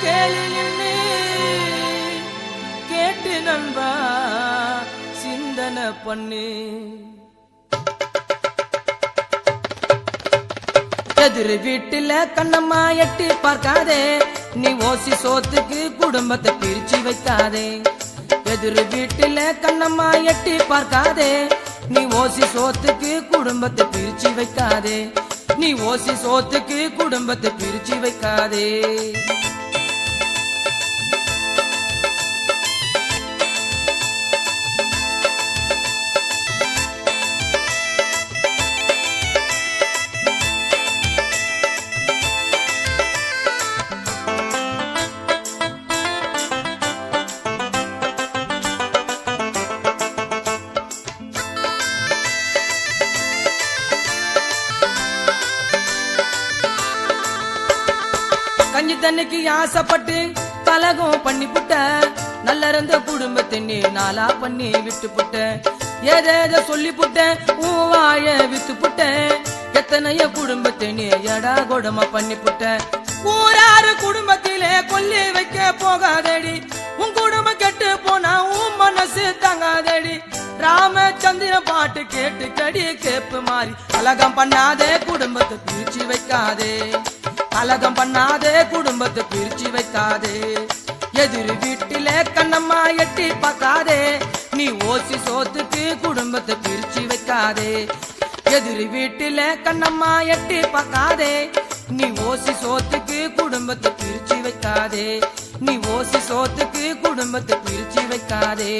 கேளு கேட்டு நண்பா சிந்தனை பண்ணு. எதிர் வீட்டுல கண்ணம்மா எட்டி பார்க்காதே, நீ ஓசி சோத்துக்கு குடும்பத்தை பிரிச்சு வைக்காதே. எதிர் வீட்டுல கண்ணம்மா எட்டி பார்க்காதே, நீ ஓசி சோத்துக்கு குடும்பத்தை பிரிச்சு வைக்காதே. நீ ஓசி சோத்துக்கு குடும்பத்தை பிரிச்சு வைக்காதே. கஞ்சி தண்ணிக்கு ஆசைப்பட்டு கலகம் பண்ணி புட்ட, நல்ல இருந்த குடும்பத்தை நீ நாளா பண்ணி விட்டு புட்ட. ஏதேத சொல்லி புட்ட உன் வாய வித்து புட்ட, எத்தனைய குடும்பத்தை நீ எடா கொடமா பண்ணி புட்ட. ஊராறு குடும்பத்திலே கொல்லி வைக்க போகாதடி, உன் குடும்பம் கெட்டு போனா உன் மனசு தங்காதடி. ராமச்சந்திர பாட்டு கேட்டு கடி கேப்பு மாறி கலகம் பண்ணாதே, குடும்பத்தை பிரிச்சு வைக்காதே. கலகம் பண்ணாதே, குடும்பத்தை பிரிச்சு வைக்காதே. எதிர் வீட்டில கண்ணம்மா எட்டி பார்க்காதே, நீ ஓசி சோத்துக்கு குடும்பத்தை பிரிச்சு வைக்காதே. எதிர் வீட்டில கண்ணம்மா எட்டி பார்க்காதே, நீ ஓசி சோத்துக்கு குடும்பத்தை பிரிச்சு வைக்காதே. நீ ஓசி சோத்துக்கு குடும்பத்தை பிரிச்சு வைக்காதே.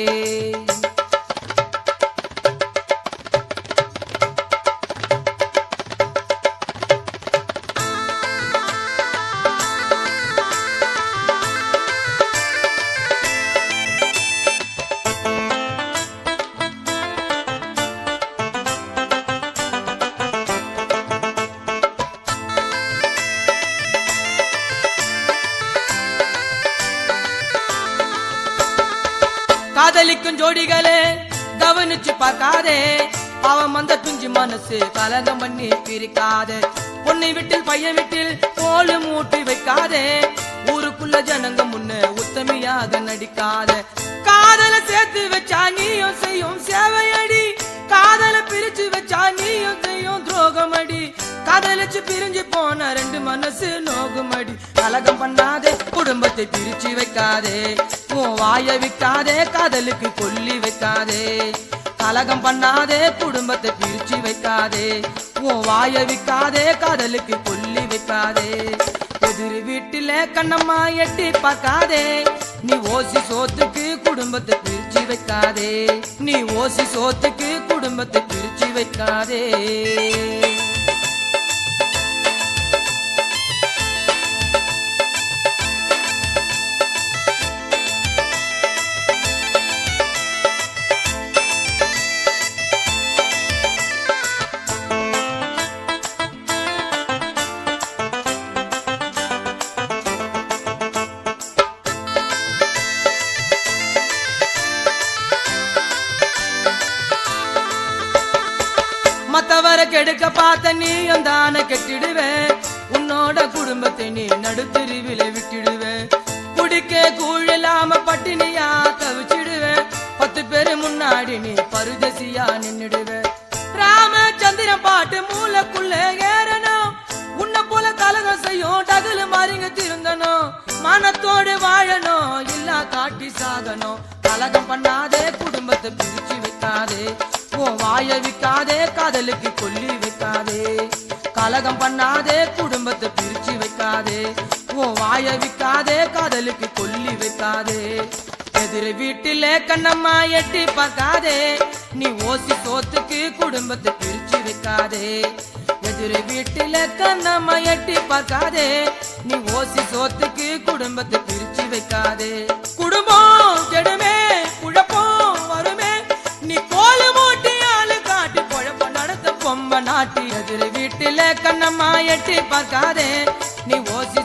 காதலிக்கும் ஜோடிகளே கவனிச்சு பார்க்காதே, பாவம் அந்த பிஞ்சு மனசு கலகம் பண்ணி பிரிக்காதே. பொண்ணு வீட்டில் பையன் வீட்டில் கோலு மூட்டி வைக்காதே, ஊருக்குள்ள ஜனங்க முன்ன உத்தமியாக நடிக்காத. காதல சேர்த்து வச்சா நீயும் செய்யும் சேவையடி, காதல பிரிச்சு வச்சா நீயும் செய்யும் துரோகமடி. காதலிச்சு பிரிஞ்சு போன ரெண்டு மனசு நோகுமடி. கலகம் பண்ணாதே, குடும்பத்தை பிரிச்சு வைக்காதே. உன் வாய விக்காதே, காதலுக்கு கொல்லி வைக்காதே. கலகம் பண்ணாதே, குடும்பத்தை பிரிச்சு வைக்காதே. உன் வாய விக்காதே, காதலுக்கு கொல்லி வைக்காதே. எதிர் வீட்டில கண்ணம்மா எட்டி பார்க்காதே, நீ ஓசி சோத்துக்கு குடும்பத்தை பிரிச்சு வைக்காதே. நீ ஓசி சோத்துக்கு குடும்பத்தை பிரிச்சு வைக்காதே. மத்தவரை கெடுக்க பார்த்த நீயும் தானே கெட்டிடுவேன், உன்னோட குடும்பத்தை நீ நடுத்தெருவில விட்டுடுவேன். குடிக்க கூழில்லாம பட்டினியா தவிச்சிடுவேன், 10 பேரு முன்னாடி நீ பருதசியா நின்னுடுவேன். ராமச்சந்திரன் பாட்டு மூலக்குள்ள ஏறணும், உன்னை போல கலகம் செய்யும் டகுலு மாறிங்க திருந்தனும். மனத்தோடு வாழணும், இல்லா காட்டி சாகணும். கலகம் பண்ணாதே, குடும்பத்தை பிரிச்சு வைக்காதே. உன் வாய விக்காதே, காதலுக்கு கொல்லி வைக்காதே. கலகம் பண்ணாதே, குடும்பத்தை பிரிச்சு வைக்காதே. உன் வாய விக்காதே, காதலுக்கு கொல்லி வைக்காதே. எதிர் வீட்டில கண்ணம்மா எட்டி பார்க்காதே, நீ ஓசி சோத்துக்கு குடும்பத்தை பிரிச்சு வைக்காதே. எதிர் வீட்டில கண்ணம்மா எட்டி பார்க்காதே, நீ ஓசி சோத்துக்கு குடும்பத்தை பிரிச்சு வைக்காதே. குடும்பம் கெடுமே, குழப்பம் வருமே, நீ கோலு மூட்டி ஆளு காட்டி குழப்பம் நடத்த பொம்ப நாட்டி. எதிர் வீட்டில கண்ணம்மா எட்டி பார்க்காதே, நீ ஓசி